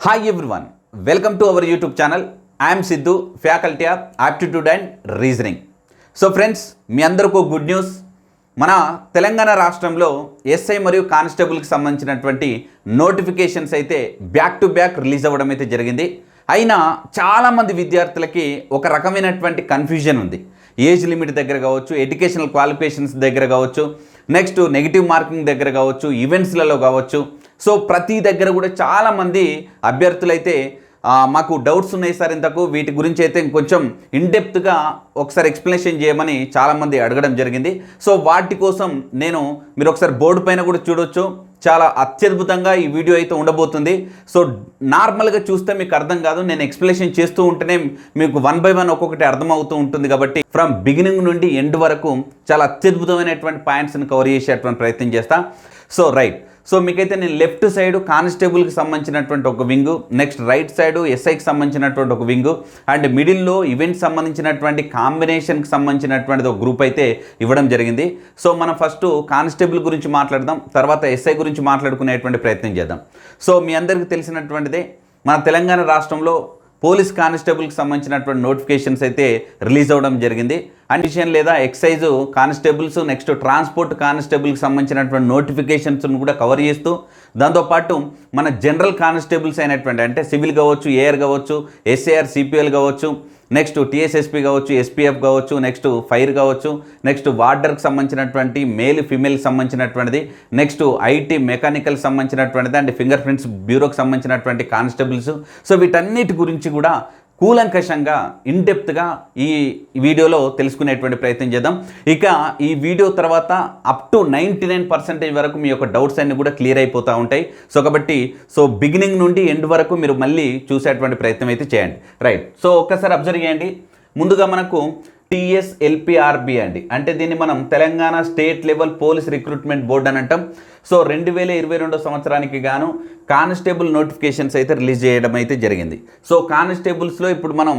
Hi everyone, welcome to our YouTube channel. I'm Siddhu, faculty of aptitude and reasoning. So friends, మీ అందరికీ good news. మన తెలంగాణ రాష్ట్రంలో SI మరియు కానిస్టేబుల్కి సంబంధించినటువంటి నోటిఫికేషన్స్ అయితే బ్యాక్ టు బ్యాక్ రిలీజ్ అవ్వడం అయితే జరిగింది. అయినా చాలామంది విద్యార్థులకి ఒక రకమైనటువంటి కన్ఫ్యూజన్ ఉంది. ఏజ్ లిమిట్ దగ్గర కావచ్చు, ఎడ్యుకేషనల్ క్వాలిఫికేషన్స్ దగ్గర కావచ్చు, నెక్స్ట్ నెగిటివ్ మార్కింగ్ దగ్గర కావచ్చు, ఈవెంట్స్లలో కావచ్చు. సో ప్రతి దగ్గర కూడా చాలామంది అభ్యర్థులైతే మాకు డౌట్స్ ఉన్నాయి సార్, ఇంతకు వీటి గురించి అయితే ఇంకొంచెం ఇన్డెప్త్గా ఒకసారి ఎక్స్ప్లెనేషన్ చేయమని చాలామంది అడగడం జరిగింది. సో వాటి కోసం మీరు ఒకసారి బోర్డు పైన కూడా చూడొచ్చు, చాలా అత్యద్భుతంగా ఈ వీడియో అయితే ఉండబోతుంది. సో నార్మల్గా చూస్తే మీకు అర్థం కాదు, నేను ఎక్స్ప్లెనేషన్ చేస్తూ ఉంటేనే మీకు 1 by 1 ఒక్కొక్కటి అర్థమవుతూ ఉంటుంది. కాబట్టి ఫ్రమ్ బిగినింగ్ నుండి ఎండ్ వరకు చాలా అత్యద్భుతమైనటువంటి పాయింట్స్ని కవర్ చేసేటువంటి ప్రయత్నం చేస్తా. సో రైట్, సో మీకైతే నేను లెఫ్ట్ సైడ్ కానిస్టేబుల్కి సంబంధించినటువంటి ఒక వింగు, నెక్స్ట్ రైట్ సైడ్ ఎస్ఐకి సంబంధించినటువంటి ఒక వింగు, అండ్ మిడిల్లో ఈవెంట్ సంబంధించినటువంటి కాంబినేషన్కి సంబంధించినటువంటిది ఒక గ్రూప్ అయితే ఇవ్వడం జరిగింది. సో మనం ఫస్ట్ కానిస్టేబుల్ గురించి మాట్లాడదాం, తర్వాత ఎస్ఐ గురించి మాట్లాడుకునేటువంటి ప్రయత్నం చేద్దాం. సో మీ అందరికీ తెలిసినటువంటిదే, మన తెలంగాణ రాష్ట్రంలో పోలీస్ కానిస్టేబుల్కి సంబంధించినటువంటి నోటిఫికేషన్స్ అయితే రిలీజ్ అవ్వడం జరిగింది. అడిషన్ లేదా ఎక్సైజ్ కానిస్టేబుల్స్, నెక్స్ట్ ట్రాన్స్పోర్ట్ కానిస్టేబుల్కి సంబంధించినటువంటి నోటిఫికేషన్స్ను కూడా కవర్ చేస్తూ, దాంతోపాటు మన జనరల్ కానిస్టేబుల్స్ అయినటువంటి అంటే సివిల్ కావచ్చు, ఏఆర్ కావచ్చు, ఎస్ఏఆర్ సిపిఎల్ కావచ్చు, నెక్స్ట్ టీఎస్ఎస్పీ కావచ్చు, ఎస్పీఎఫ్ కావచ్చు, నెక్స్ట్ ఫైర్ కావచ్చు, నెక్స్ట్ వార్డర్కి సంబంధించినటువంటి మేల్ ఫీమేల్కి సంబంధించినటువంటిది, నెక్స్ట్ ఐటీ మెకానికల్ సంబంధించినటువంటిది, అండ్ ఫింగర్ ప్రింట్స్ బ్యూరోకి సంబంధించినటువంటి కానిస్టేబుల్స్. సో వీటన్నిటి గురించి కూడా కూలంకషంగా ఇన్డెప్త్గా ఈ వీడియోలో తెలుసుకునేటువంటి ప్రయత్నం చేద్దాం. ఇక ఈ వీడియో తర్వాత అప్ టు 99% వరకు మీ యొక్క డౌట్స్ అన్నీ కూడా క్లియర్ అయిపోతూ ఉంటాయి. సో కాబట్టి బిగినింగ్ నుండి ఎండ్ వరకు మీరు మళ్ళీ చూసేటువంటి ప్రయత్నం అయితే చేయండి. రైట్, సో ఒక్కసారి అబ్జర్వ్ చేయండి. ముందుగా మనకు TSLPRB అండి, అంటే దీన్ని మనం Telangana state level police recruitment board అని అంటాం. సో 2022 సంవత్సరానికి గాను కానిస్టేబుల్ నోటిఫికేషన్స్ అయితే రిలీజ్ చేయడం అయితే జరిగింది. సో కానిస్టేబుల్స్లో ఇప్పుడు మనం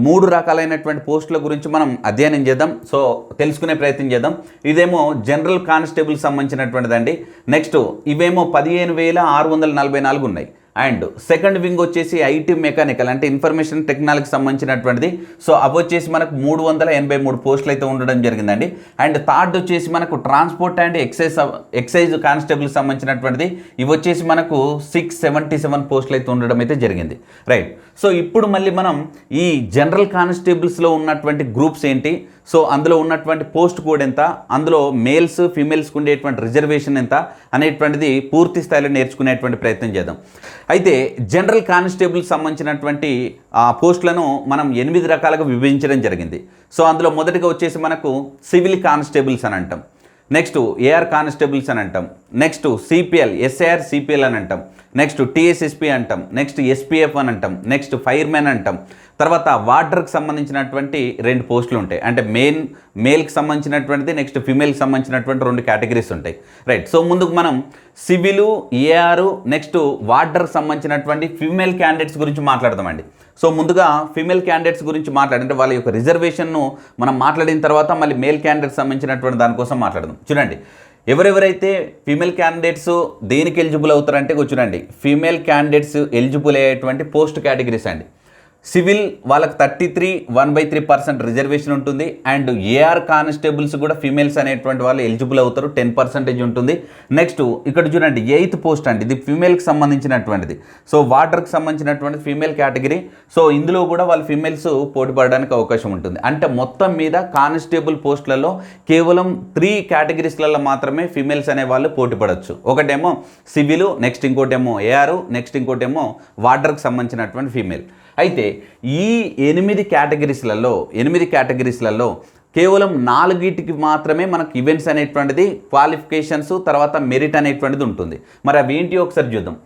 3 రకాలైనటువంటి పోస్టుల గురించి మనం అధ్యయనం చేద్దాం. సో తెలుసుకునే ప్రయత్నం చేద్దాం. ఇదేమో జనరల్ కానిస్టేబుల్ సంబంధించినటువంటిదండి. నెక్స్ట్ ఇవేమో 15,644 ఉన్నాయి. అండ్ సెకండ్ వింగ్ వచ్చేసి ఐటీ మెకానికల్ అంటే ఇన్ఫర్మేషన్ టెక్నాలజీకి సంబంధించినటువంటిది. సో అవి వచ్చేసి మనకు 383 పోస్టులు అయితే ఉండడం జరిగిందండి. అండ్ థర్డ్ వచ్చేసి మనకు ట్రాన్స్పోర్ట్ అండ్ ఎక్సైజ్ కానిస్టేబుల్కి సంబంధించినటువంటిది. ఇవి వచ్చేసి మనకు 677 పోస్టులు అయితే ఉండడం అయితే జరిగింది. రైట్, సో ఇప్పుడు మళ్ళీ మనం ఈ జనరల్ కానిస్టేబుల్స్లో ఉన్నటువంటి గ్రూప్స్ ఏంటి, సో అందులో ఉన్నటువంటి పోస్ట్ కోడ్ ఎంత, అందులో మేల్స్ ఫీమేల్స్కి ఉండేటువంటి రిజర్వేషన్ ఎంత అనేటువంటిది పూర్తి స్థాయిలో నేర్చుకునేటువంటి ప్రయత్నం చేద్దాం. అయితే జనరల్ కానిస్టేబుల్ సంబంధించినటువంటి పోస్టులను మనం 8 రకాలుగా విభజించడం జరిగింది. సో అందులో మొదటిగా వచ్చేసి మనకు సివిల్ కానిస్టేబుల్స్ అని అంటాం, నెక్స్ట్ ఏఆర్ కానిస్టేబుల్స్ అని అంటాం, నెక్స్ట్ సిపిఎల్ ఎస్ఐఆర్ సిపిఎల్ అని అంటాం, నెక్స్ట్ టీఎస్ఎస్పీ అంటాం, నెక్స్ట్ ఎస్పీఎఫ్ అని అంటాం, నెక్స్ట్ ఫైర్మెన్ అంటాం. తర్వాత వార్డర్కి సంబంధించినటువంటి 2 పోస్టులు ఉంటాయి, అంటే మేల్కి సంబంధించినటువంటిది, నెక్స్ట్ ఫీమేల్కి సంబంధించినటువంటి 2 కేటగిరీస్ ఉంటాయి. రైట్, సో ముందుకు మనం సివిలు, ఏఆర్, నెక్స్ట్ వార్డర్కి సంబంధించినటువంటి ఫీమేల్ క్యాండిడేట్స్ గురించి మాట్లాడదామండి. సో ముందుగా ఫీమేల్ క్యాండిడేట్స్ గురించి మాట్లాడంటే వాళ్ళ యొక్క రిజర్వేషన్ను మనం మాట్లాడిన తర్వాత మళ్ళీ మేల్ క్యాండిడేట్స్ సంబంధించినటువంటి దానికోసం మాట్లాడదాం. చూడండి, ఎవరెవరైతే ఫీమేల్ క్యాండిడేట్స్ దేనికి ఎలిజిబుల్ అవుతారంటే చూడండి, ఫీమేల్ క్యాండిడేట్స్ ఎలిజిబుల్ అయ్యేటువంటి పోస్ట్ కేటగిరీస్ అండి. సివిల్ వాళ్ళకి 1/3% రిజర్వేషన్ ఉంటుంది. అండ్ ఏఆర్ కానిస్టేబుల్స్ కూడా ఫీమేల్స్ అనేటువంటి వాళ్ళు ఎలిజిబుల్ అవుతారు, 10% ఉంటుంది. నెక్స్ట్ ఇక్కడ చూడండి 8th పోస్ట్ అండి, ఇది ఫీమేల్కి సంబంధించినటువంటిది. సో వార్డర్కి సంబంధించినటువంటి ఫీమేల్ కేటగిరీ. సో ఇందులో కూడా వాళ్ళు ఫీమేల్స్ పోటీ పడడానికి అవకాశం ఉంటుంది. అంటే మొత్తం మీద కానిస్టేబుల్ పోస్టులలో కేవలం 3 కేటగిరీస్లలో మాత్రమే ఫీమేల్స్ అనే వాళ్ళు పోటీ పడవచ్చు. ఒకటేమో సివిలు, నెక్స్ట్ ఇంకోటేమో ఏఆర్, నెక్స్ట్ ఇంకోటేమో వార్డర్కి సంబంధించినటువంటి ఫీమేల్. అయితే ఈ 8 కేటగిరీస్లలో కేవలం 4కి మాత్రమే మనకు ఈవెంట్స్ అనేటువంటిది, క్వాలిఫికేషన్స్, తర్వాత మెరిట్ అనేటువంటిది ఉంటుంది. మరి అవి ఏంటి ఒకసారి చూద్దాం.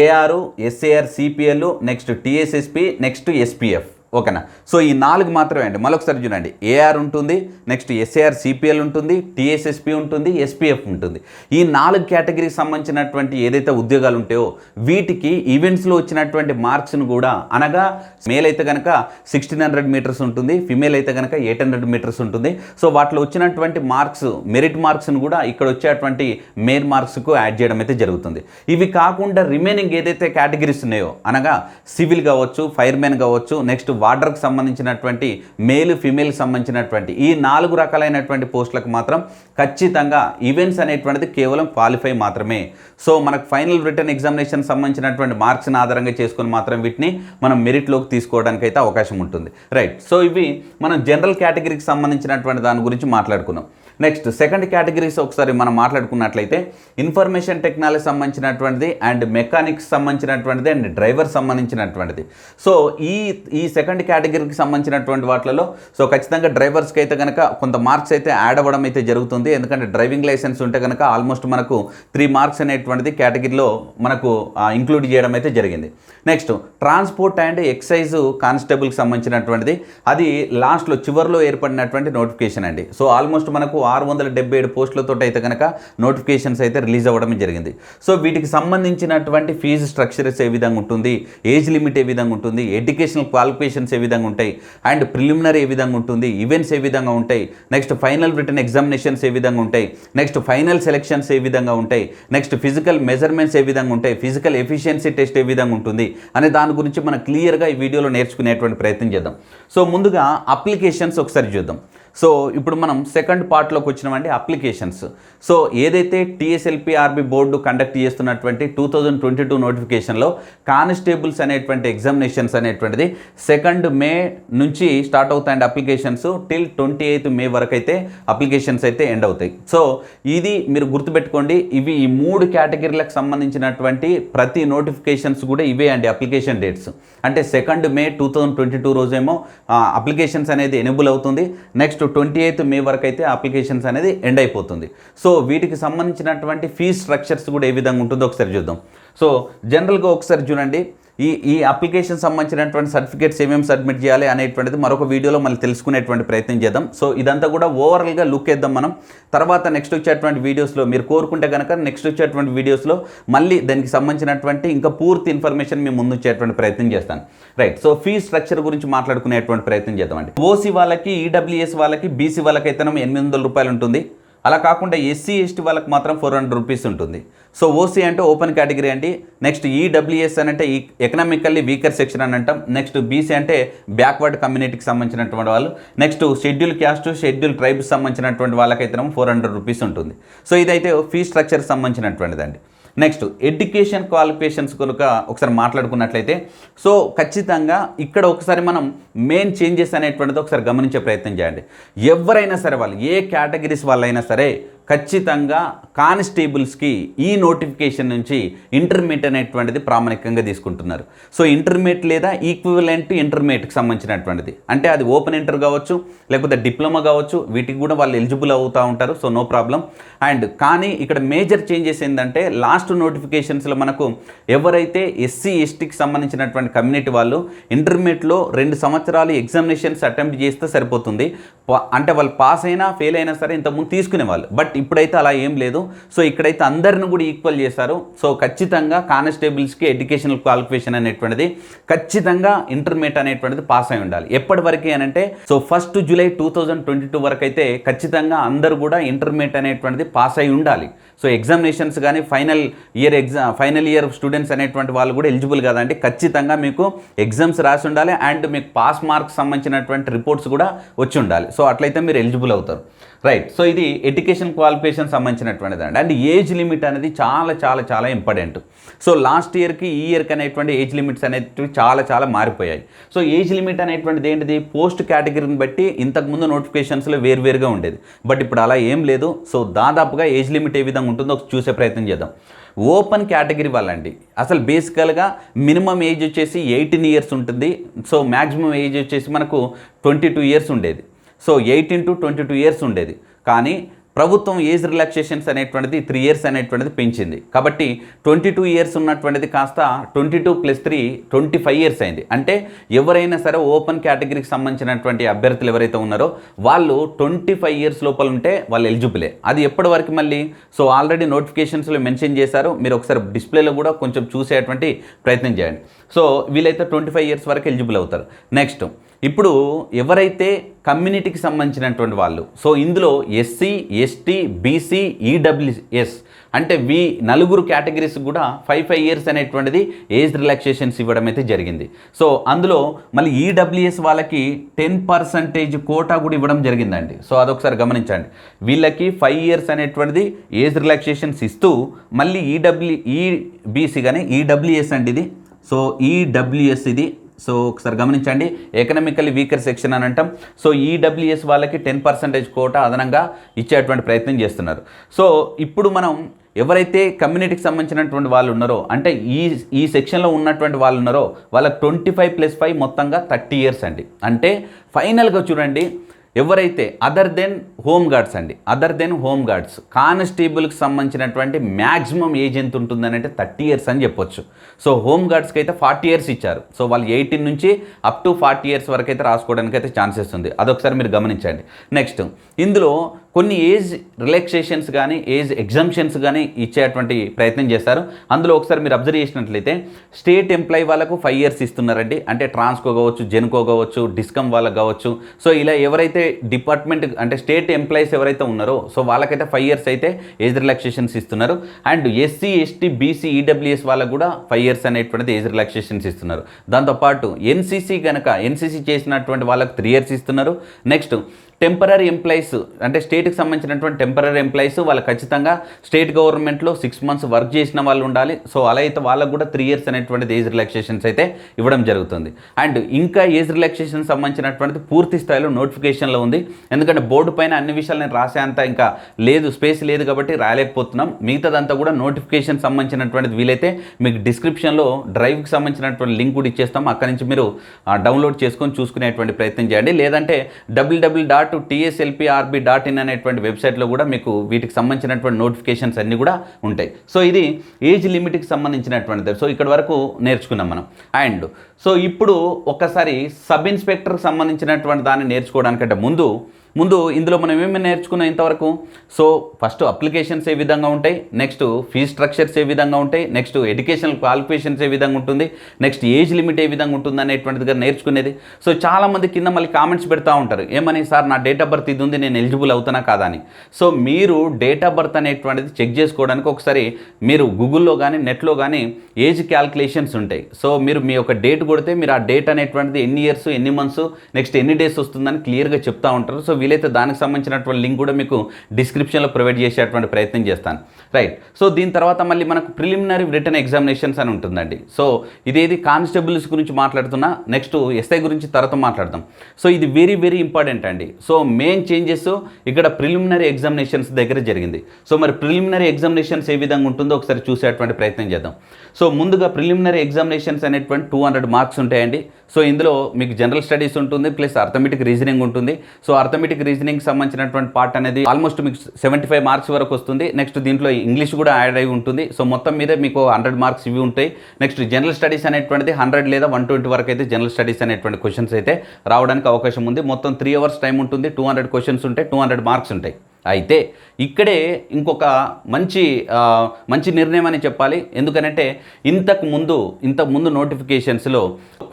AR, SAR CPL, next TSSP, next SPF. ఓకేనా. సో ఈ 4 మాత్రమే అండి. మరొకసారి చూడండి, ఏఆర్ ఉంటుంది, నెక్స్ట్ ఎస్ఏఆర్ సిపిఎల్ ఉంటుంది, టీఎస్ఎస్పి ఉంటుంది, ఎస్పీఎఫ్ ఉంటుంది. ఈ 4 కేటగిరీకి సంబంధించినటువంటి ఏదైతే ఉద్యోగాలు ఉంటాయో వీటికి ఈవెంట్స్లో వచ్చినటువంటి మార్క్స్ను కూడా, అనగా మేల్ అయితే కనుక 1600 మీటర్స్ ఉంటుంది, ఫిమేల్ అయితే కనుక 800 మీటర్స్ ఉంటుంది. సో వాటిలో వచ్చినటువంటి మార్క్స్, మెరిట్ మార్క్స్ను కూడా ఇక్కడ వచ్చేటువంటి మెయిన్ మార్క్స్కు యాడ్ చేయడం అయితే జరుగుతుంది. ఇవి కాకుండా రిమైనింగ్ ఏదైతే కేటగిరీస్ ఉన్నాయో, అనగా సివిల్ కావచ్చు, ఫైర్మెన్ కావచ్చు, నెక్స్ట్ వార్డర్కి సంబంధించినటువంటి మేల్ ఫిమేల్కి సంబంధించినటువంటి ఈ 4 రకాలైనటువంటి పోస్టులకు మాత్రం ఖచ్చితంగా ఈవెంట్స్ అనేటువంటిది కేవలం క్వాలిఫై మాత్రమే. సో మనకు ఫైనల్ రిటర్న్ ఎగ్జామినేషన్ సంబంధించినటువంటి మార్క్స్ని ఆధారంగా చేసుకొని మాత్రం వీటిని మనం మెరిట్లోకి తీసుకోవడానికి అయితే అవకాశం ఉంటుంది. రైట్. సో ఇవి మనం జనరల్ కేటగిరీకి సంబంధించినటువంటి దాని గురించి మాట్లాడుకున్నాం. నెక్స్ట్ సెకండ్ కేటగిరీస్ ఒకసారి మనం మాట్లాడుకున్నట్లయితే ఇన్ఫర్మేషన్ టెక్నాలజీ సంబంధించినటువంటిది అండ్ మెకానిక్స్ సంబంధించినటువంటిది అండ్ డ్రైవర్ సంబంధించినటువంటిది. సో ఈ సెకండ్ కేటగిరీకి సంబంధించినటువంటి వాటిలో సో ఖచ్చితంగా డ్రైవర్స్కి అయితే కనుక కొంత మార్క్స్ అయితే యాడ్ అవ్వడం అయితే జరుగుతుంది. ఎందుకంటే డ్రైవింగ్ లైసెన్స్ ఉంటే కనుక ఆల్మోస్ట్ మనకు 3 మార్క్స్ అనేటువంటిది కేటగిరీలో మనకు ఇంక్లూడ్ చేయడం అయితే జరిగింది. నెక్స్ట్ ట్రాన్స్పోర్ట్ అండ్ ఎక్సైజ్ కానిస్టేబుల్కి సంబంధించినటువంటిది, అది లాస్ట్లో చివరిలో ఏర్పడినటువంటి నోటిఫికేషన్ అండి. సో ఆల్మోస్ట్ మనకు 677 పోస్టులతో అయితే కనుక నోటిఫికేషన్స్ అయితే రిలీజ్ అవ్వడం జరిగింది. సో వీటికి సంబంధించినటువంటి ఫీజు స్ట్రక్చర్స్ ఏ విధంగా ఉంటుంది, ఏజ్ లిమిట్ ఏ విధంగా ఉంటుంది, ఎడ్యుకేషనల్ క్వాలిఫికేషన్స్ ఏ విధంగా ఉంటాయి, అండ్ ప్రిలిమినరీ ఏ విధంగా ఉంటుంది, ఈవెంట్స్ ఏ విధంగా ఉంటాయి, నెక్స్ట్ ఫైనల్ రిటర్న్ ఎగ్జామినేషన్స్ ఏ విధంగా ఉంటాయి, నెక్స్ట్ ఫైనల్ సెలెక్షన్స్ ఏ విధంగా ఉంటాయి, నెక్స్ట్ ఫిజికల్ మెజర్మెంట్స్ ఏ విధంగా ఉంటాయి, ఫిజికల్ ఎఫిషియన్సీ టెస్ట్ ఏ విధంగా ఉంటుంది అనే దాని గురించి మనం క్లియర్గా ఈ వీడియోలో నేర్చుకునేటువంటి ప్రయత్నం చేద్దాం. సో ముందుగా అప్లికేషన్స్ ఒకసారి చూద్దాం. సో ఇప్పుడు మనం సెకండ్ పార్ట్లోకి వచ్చినామండి, అప్లికేషన్స్. సో ఏదైతే టీఎస్ఎల్పిఆర్బి బోర్డు కండక్ట్ చేస్తున్నటువంటి 2022 నోటిఫికేషన్లో కానిస్టేబుల్స్ అనేటువంటి ఎగ్జామినేషన్స్ అనేటువంటిది 2 మే నుంచి స్టార్ట్ అవుతాయండి అప్లికేషన్స్. టిల్ 28 మే వరకు అయితే అప్లికేషన్స్ అయితే ఎండ్ అవుతాయి. సో ఇది మీరు గుర్తుపెట్టుకోండి, ఇవి ఈ 3 కేటగిరీలకు సంబంధించినటువంటి ప్రతి నోటిఫికేషన్స్ కూడా ఇవే అండి అప్లికేషన్ డేట్స్. అంటే 2 మే 2022 రోజేమో అప్లికేషన్స్ అనేది ఎనేబుల్ అవుతుంది. నెక్స్ట్ 28 మే వరకు అయితే అప్లికేషన్స్ అనేది ఎండ్ అయిపోతుంది. సో వీటికి సంబంధించినటువంటి ఫీజ్ స్ట్రక్చర్స్ కూడా ఏ విధంగా ఉంటుందో ఒకసారి చూద్దాం. సో జనరల్గా ఒకసారి చూడండి, ఈ అప్లికేషన్ సంబంధించినటువంటి సర్టిఫికేట్స్ ఏమేమి సబ్మిట్ చేయాలి అనేటువంటిది మరొక వీడియోలో మళ్ళీ తెలుసుకునేటువంటి ప్రయత్నం చేద్దాం. సో ఇదంతా కూడా ఓవరాల్గా లుక్ వేద్దాం మనం. తర్వాత నెక్స్ట్ వచ్చేటువంటి వీడియోస్లో మీరు కోరుకుంటే కనుక నెక్స్ట్ వచ్చేటువంటి వీడియోస్లో మళ్ళీ దానికి సంబంధించినటువంటి ఇంకా పూర్తి ఇన్ఫర్మేషన్ మేము ముందు వచ్చేటువంటి ప్రయత్నం చేస్తాను. రైట్. సో ఫీజ్ స్ట్రక్చర్ గురించి మాట్లాడుకునేటువంటి ప్రయత్నం చేద్దామండి. ఓసీ వాళ్ళకి, ఈడబ్ల్యూఎస్ వాళ్ళకి, బీసీ వాళ్ళకి అయితే 800 రూపాయలు ఉంటుంది. అలా కాకుండా ఎస్సీ ఎస్టీ వాళ్ళకి మాత్రం 400 రూపీస్ ఉంటుంది. సో ఓసీ అంటే ఓపెన్ కేటగిరీ అండి. నెక్స్ట్ ఈడబ్ల్యూఎస్ అని అంటే ఎకనామికల్లీ వీకర్ సెక్షన్ అని అంటాం. నెక్స్ట్ బీసీ అంటే బ్యాక్వర్డ్ కమ్యూనిటీకి సంబంధించినటువంటి వాళ్ళు. Next schedule caste, schedule tribes సంబంధించినటువంటి వాళ్ళకైతే 400 రూపీస్ ఉంటుంది. సో ఇదైతే ఫీ స్ట్రక్చర్ సంబంధించినటువంటిదండి. నెక్స్ట్ ఎడ్యుకేషన్ క్వాలిఫికేషన్స్ కనుక ఒకసారి మాట్లాడుకున్నట్లయితే సో ఖచ్చితంగా ఇక్కడ ఒకసారి మనం మెయిన్ చేంజెస్ అనేటువంటిది ఒకసారి గమనించే ప్రయత్నం చేయండి. ఎవరైనా సరే వాళ్ళు ఏ కేటగిరీస్ వాళ్ళైనా సరే ఖచ్చితంగా కానిస్టేబుల్స్కి ఈ నోటిఫికేషన్ నుంచి ఇంటర్మీడియట్ అనేటువంటిది ప్రామాణికంగా తీసుకుంటున్నారు. సో ఇంటర్మీడియట్ లేదా ఈక్వివలెంట్ ఇంటర్మీడియట్కి సంబంధించినటువంటిది, అంటే అది ఓపెన్ ఇంటర్ కావచ్చు, లేకపోతే డిప్లొమా కావచ్చు, వీటికి కూడా వాళ్ళు ఎలిజిబుల్ అవుతూ ఉంటారు. So no problem. అండ్ కానీ ఇక్కడ మేజర్ చేంజెస్ ఏంటంటే లాస్ట్ నోటిఫికేషన్స్లో మనకు ఎవరైతే ఎస్సీ ఎస్టీకి సంబంధించినటువంటి కమ్యూనిటీ వాళ్ళు ఇంటర్మీడియట్లో 2 సంవత్సరాలు ఎగ్జామినేషన్స్ అటెంప్ట్ చేస్తే సరిపోతుంది. అంటే వాళ్ళు పాస్ అయినా ఫెయిల్ అయినా సరే ఇంతకుముందు తీసుకునేవాళ్ళు. బట్ ఇప్పుడైతే అలా ఏం లేదు. సో ఇక్కడైతే అందరిని కూడా ఈక్వల్ చేశారు. సో ఖచ్చితంగా కానిస్టేబుల్స్కి ఎడ్యుకేషనల్ క్వాలిఫికేషన్ అనేటువంటిది ఖచ్చితంగా ఇంటర్మీడియట్ అనేటువంటిది పాస్ అయి ఉండాలి. ఎప్పటి వరకు అని అంటే సో 1 జూలై 2022 వరకు అయితే ఖచ్చితంగా అందరూ కూడా ఇంటర్మీడియట్ అనేటువంటిది పాస్ అయి ఉండాలి. సో ఎగ్జామినేషన్స్ కానీ ఫైనల్ ఇయర్ స్టూడెంట్స్ అనేటువంటి వాళ్ళు కూడా ఎలిజిబుల్ కదండి. ఖచ్చితంగా మీకు ఎగ్జామ్స్ రాసి ఉండాలి అండ్ మీకు పాస్ మార్క్స్ సంబంధించినటువంటి రిపోర్ట్స్ కూడా వచ్చి ఉండాలి. సో అట్లయితే మీరు ఎలిజిబుల్ అవుతారు. రైట్. సో ఇది ఎడ్యుకేషన్ క్వాలిఫికేషన్ సంబంధించినటువంటిది అండి. అండ్ ఏజ్ లిమిట్ అనేది చాలా చాలా చాలా ఇంపార్టెంట్. సో లాస్ట్ ఇయర్కి ఈ ఇయర్కి అనేటువంటి ఏజ్ లిమిట్స్ అనేటివి చాలా చాలా మారిపోయాయి. సో ఏజ్ లిమిట్ అనేటువంటిది ఏంటిది, పోస్ట్ కేటగిరీని బట్టి ఇంతకుముందు నోటిఫికేషన్స్లో వేరువేరుగా ఉండేది. బట్ ఇప్పుడు అలా ఏం లేదు. సో దాదాపుగా ఏజ్ లిమిట్ ఏ విధంగా ఉంటుందో చూసే ప్రయత్నం చేద్దాం. ఓపెన్ కేటగిరీ వాళ్ళండి అసలు బేసికల్గా మినిమం ఏజ్ వచ్చేసి 18 ఇయర్స్ ఉంటుంది. సో మ్యాక్సిమం ఏజ్ వచ్చేసి మనకు 22 ఇయర్స్ ఉండేది. సో 18 to 22 ఇయర్స్ ఉండేది. కానీ ప్రభుత్వం ఏజ్ రిలాక్సేషన్స్ అనేటువంటిది 3 ఇయర్స్ అనేటువంటిది పెంచింది. కాబట్టి 22 ఇయర్స్ ఉన్నటువంటిది కాస్త 22 + 3 25 ఇయర్స్ అయింది. అంటే ఎవరైనా సరే ఓపెన్ కేటగిరీకి సంబంధించినటువంటి అభ్యర్థులు ఎవరైతే ఉన్నారో వాళ్ళు 25 ఇయర్స్ లోపల ఉంటే వాళ్ళు ఎలిజిబులే. అది ఎప్పటి వరకు మళ్ళీ సో ఆల్రెడీ నోటిఫికేషన్స్లో మెన్షన్ చేశారు, మీరు ఒకసారి డిస్ప్లేలో కూడా కొంచెం చూసేటువంటి ప్రయత్నం చేయండి. సో వీళ్ళైతే 25 ఇయర్స్ వరకు ఎలిజిబుల్ అవుతారు. నెక్స్ట్ ఇప్పుడు ఎవరైతే కమ్యూనిటీకి సంబంధించినటువంటి వాళ్ళు, సో ఇందులో ఎస్సీ, ఎస్టీ, బీసీ, ఈడబ్ల్యూఎస్ అంటే నలుగురు కేటగిరీస్ కూడా 5 ఇయర్స్ అనేటువంటిది ఏజ్ రిలాక్సేషన్స్ ఇవ్వడం అయితే జరిగింది. సో అందులో మళ్ళీ ఈడబ్ల్యూఎస్ వాళ్ళకి 10% కోటా కూడా ఇవ్వడం జరిగిందండి. సో అదొకసారి గమనించండి. వీళ్ళకి 5 ఇయర్స్ అనేటువంటిది ఏజ్ రిలాక్సేషన్స్ ఇస్తూ మళ్ళీ ఈబీసీ కానీ ఈడబ్ల్యూఎస్ అండి ఇది. సో ఈడబ్ల్యూఎస్ ఇది. సో ఒకసారి గమనించండి, ఎకనామికల్లీ వీకర్ సెక్షన్ అని అంటాం. సో ఈడబ్ల్యూఎస్ వాళ్ళకి 10% కోటా అదనంగా ఇచ్చేటువంటి ప్రయత్నం చేస్తున్నారు. సో ఇప్పుడు మనం ఎవరైతే కమ్యూనిటీకి సంబంధించినటువంటి వాళ్ళు ఉన్నారో అంటే ఈ సెక్షన్లో ఉన్నటువంటి వాళ్ళు ఉన్నారో వాళ్ళకి 25 + 5 మొత్తంగా 30 ఇయర్స్ అండి. అంటే ఫైనల్గా చూడండి, ఎవరైతే అదర్ దెన్ హోమ్ గార్డ్స్ కానిస్టేబుల్కి సంబంధించినటువంటి మ్యాక్సిమం ఏజ్ ఎంత ఉంటుందని అంటే 30 ఇయర్స్ అని చెప్పొచ్చు. సో హోమ్ గార్డ్స్కి అయితే 40 ఇయర్స్ ఇచ్చారు. సో వాళ్ళు 18 నుంచి అప్ టు 40 ఇయర్స్ వరకు అయితే రాసుకోవడానికి అయితే ఛాన్సెస్ ఉంది. అదొకసారి మీరు గమనించండి. నెక్స్ట్ ఇందులో కొన్ని ఏజ్ రిలాక్సేషన్స్ కానీ ఏజ్ ఎగ్జంప్షన్స్ కానీ ఇచ్చేటువంటి ప్రయత్నం చేస్తారు. అందులో ఒకసారి మీరు అబ్జర్వ్ చేసినట్లయితే స్టేట్ ఎంప్లాయీ వాళ్ళకు 5 ఇయర్స్ ఇస్తున్నారండి. అంటే ట్రాన్స్కో కావచ్చు, జెన్కో కావచ్చు, డిస్కమ్ వాళ్ళకు కావచ్చు. సో ఇలా ఎవరైతే డిపార్ట్మెంట్ అంటే స్టేట్ ఎంప్లాయీస్ ఎవరైతే ఉన్నారో సో వాళ్ళకైతే 5 ఇయర్స్ అయితే ఏజ్ రిలాక్సేషన్స్ ఇస్తున్నారు. And SC, ST, BC, EWS వాళ్ళకు కూడా 5 ఇయర్స్ అనేటువంటిది ఏజ్ రిలాక్సేషన్స్ ఇస్తున్నారు. దాంతోపాటు ఎన్సీసీ చేసినటువంటి వాళ్ళకి 3 ఇయర్స్ ఇస్తున్నారు. నెక్స్ట్ టెంపరరీ ఎంప్లాయీస్ అంటే స్టేట్కి సంబంధించినటువంటి టెంపరరీ ఎంప్లాయీస్ వాళ్ళు ఖచ్చితంగా స్టేట్ గవర్నమెంట్లో 6 మంత్స్ వర్క్ చేసిన వాళ్ళు ఉండాలి. సో అలా అయితే వాళ్ళకు కూడా 3 ఇయర్స్ అనేటువంటిది ఏజ్ రిలాక్సేషన్స్ అయితే ఇవ్వడం జరుగుతుంది. అండ్ ఇంకా ఏజ్ రిలాక్సేషన్ సంబంధించినటువంటిది పూర్తి స్థాయిలో నోటిఫికేషన్లో ఉంది. ఎందుకంటే బోర్డు పైన అన్ని విషయాలు నేను రాసేంత ఇంకా లేదు, స్పేస్ లేదు కాబట్టి రాయలేకపోతున్నాం. మిగతాదంతా కూడా నోటిఫికేషన్ సంబంధించినటువంటిది వీలైతే మీకు డిస్క్రిప్షన్లో డ్రైవ్కి సంబంధించినటువంటి లింక్ కూడా ఇచ్చేస్తాం. అక్కడి నుంచి మీరు డౌన్లోడ్ చేసుకొని చూసుకునేటువంటి ప్రయత్నం చేయండి. లేదంటే www.tslprb.in అనేటువంటి వెబ్సైట్లో కూడా మీకు వీటికి సంబంధించినటువంటి నోటిఫికేషన్స్ అన్నీ కూడా ఉంటాయి. సో ఇది ఏజ్ లిమిట్కి సంబంధించినటువంటిది. సో ఇక్కడ వరకు నేర్చుకున్నాం మనం. అండ్ సో ఇప్పుడు ఒకసారి సబ్ ఇన్స్పెక్టర్కి సంబంధించినటువంటి దాన్ని నేర్చుకోవడానికంటే ముందు ఇందులో మనం ఏమేమి నేర్చుకున్నాం ఇంతవరకు. సో ఫస్ట్ అప్లికేషన్స్ ఏ విధంగా ఉంటాయి, నెక్స్ట్ ఫీ స్ట్రక్చర్స్ ఏ విధంగా ఉంటాయి, నెక్స్ట్ ఎడ్యుకేషనల్ క్వాలిఫికేషన్స్ ఏ విధంగా ఉంటుంది, నెక్స్ట్ ఏజ్ లిమిట్ ఏ విధంగా ఉంటుంది అనేటువంటిది నేర్చుకునేది. సో చాలామంది కింద మళ్ళీ కామెంట్స్ పెడతా ఉంటారు, ఏమని సార్ నా డేట్ ఆఫ్ బర్త్ ఇది ఉంది, నేను ఎలిజిబుల్ అవుతానా కాదా అని. సో మీరు డేట్ ఆఫ్ బర్త్ అనేటువంటిది చెక్ చేసుకోవడానికి ఒకసారి మీరు గూగుల్లో కానీ నెట్లో కానీ ఏజ్ క్యాల్కులేషన్స్ ఉంటాయి. సో మీరు మీ యొక్క డేట్ కొడితే మీరు ఆ డేట్ అనేటువంటిది ఎన్ని ఇయర్స్, ఎన్ని మంత్స్, నెక్స్ట్ ఎన్ని డేస్ వస్తుందని క్లియర్గా చెప్తా ఉంటారు. సో వీలైతే దానికి సంబంధించినటువంటి లింక్ కూడా మీకు డిస్క్రిప్షన్లో ప్రొవైడ్ చేసేటువంటి ప్రయత్నం చేస్తాను. రైట్. సో దీని తర్వాత మళ్ళీ మనకు ప్రిలిమినరీ రిటన్ ఎగ్జామినేషన్స్ అని ఉంటుందండి. సో ఇదేది కానిస్టేబుల్స్ గురించి మాట్లాడుతున్నా, నెక్స్ట్ ఎస్ఐ గురించి తర్వాత మాట్లాడదాం. సో ఇది వెరీ వెరీ ఇంపార్టెంట్ అండి. సో మెయిన్ చేంజెస్ ఇక్కడ ప్రిలిమినరీ ఎగ్జామినేషన్స్ దగ్గర జరిగింది. సో మరి ప్రిలిమినరీ ఎగ్జామినేషన్స్ ఏ విధంగా ఉంటుందో ఒకసారి చూసేటువంటి ప్రయత్నం చేద్దాం. సో ముందుగా ప్రిలిమినరీ ఎగ్జామినేషన్స్ అనేటువంటి 200 మార్క్స్ ఉంటాయండి. సో ఇందులో మీకు జనరల్ స్టడీస్ ఉంటుంది, ప్లస్ అర్థమెటిక్ రీజనింగ్ ఉంటుంది. సో అర్థమెటిక్ రీజనింగ్ సంబంధించినటువంటి పార్ట్ అనేది ఆల్మోస్ట్ మీకు 75 మార్క్స్ వరకు వస్తుంది. నెక్స్ట్ దీంట్లో ఇంగ్లీష్ కూడా యాడ్ అయి ఉంటుంది. సో మొత్తం మీద మీకు 100 మార్క్స్ ఇవి ఉంటాయి. నెక్స్ట్ జనరల్ స్టడీస్ అనేటువంటిది 100 లేదా 120 వరకు అయితే జనరల్ స్టడీస్ అనేటువంటి క్వశ్చన్స్ అయితే రావడానికి అవకాశం ఉంది. మొత్తం 3 అవర్స్ టైం ఉంటుంది, 200 క్వశ్చన్స్ ఉంటాయి, 200 మార్క్స్ ఉంటాయి. అయితే ఇక్కడే ఇంకొక మంచి నిర్ణయం అని చెప్పాలి. ఎందుకనంటే ఇంతకు ముందు నోటిఫికేషన్స్లో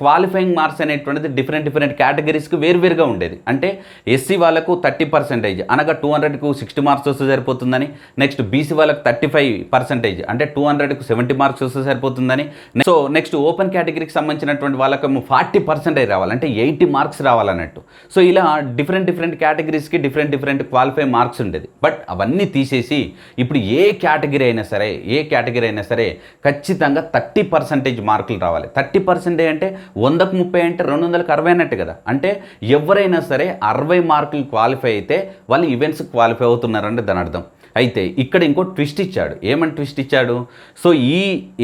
క్వాలిఫైయింగ్ మార్క్స్ అనేటువంటిది డిఫరెంట్ కేటగిరీస్కి వేరువేరుగా ఉండేది. అంటే ఎస్సీ వాళ్ళకు 30% అనగా 200కు 60 మార్క్స్ వస్తే సరిపోతుందని, నెక్స్ట్ బీసీ వాళ్ళకు 35% అంటే 200కు 70 మార్క్స్ వస్తే సరిపోతుందని, సో నెక్స్ట్ ఓపెన్ కేటగిరీకి సంబంధించినటువంటి వాళ్ళకు 40% రావాలి, అంటే 80 మార్క్స్ రావాలన్నట్టు. సో ఇలా డిఫరెంట్ కేటగిరీస్కి డిఫరెంట్ క్వాలిఫై మార్క్స్ ఉండేది. బట్ అవన్నీ తీసేసి ఇప్పుడు ఏ కేటగిరీ అయినా సరే ఖచ్చితంగా 30% మార్కులు రావాలి. 30% అంటే 100కు 30 అంటే 200కు 60 అన్నట్టు కదా. అంటే ఎవరైనా సరే 60 మార్కులు క్వాలిఫై అయితే వాళ్ళు ఈవెంట్స్ క్వాలిఫై అవుతున్నారంటే దాని అర్థం. అయితే ఇక్కడ ఇంకో ట్విస్ట్ ఇచ్చాడు. ఏమని ట్విస్ట్ ఇచ్చాడు? సో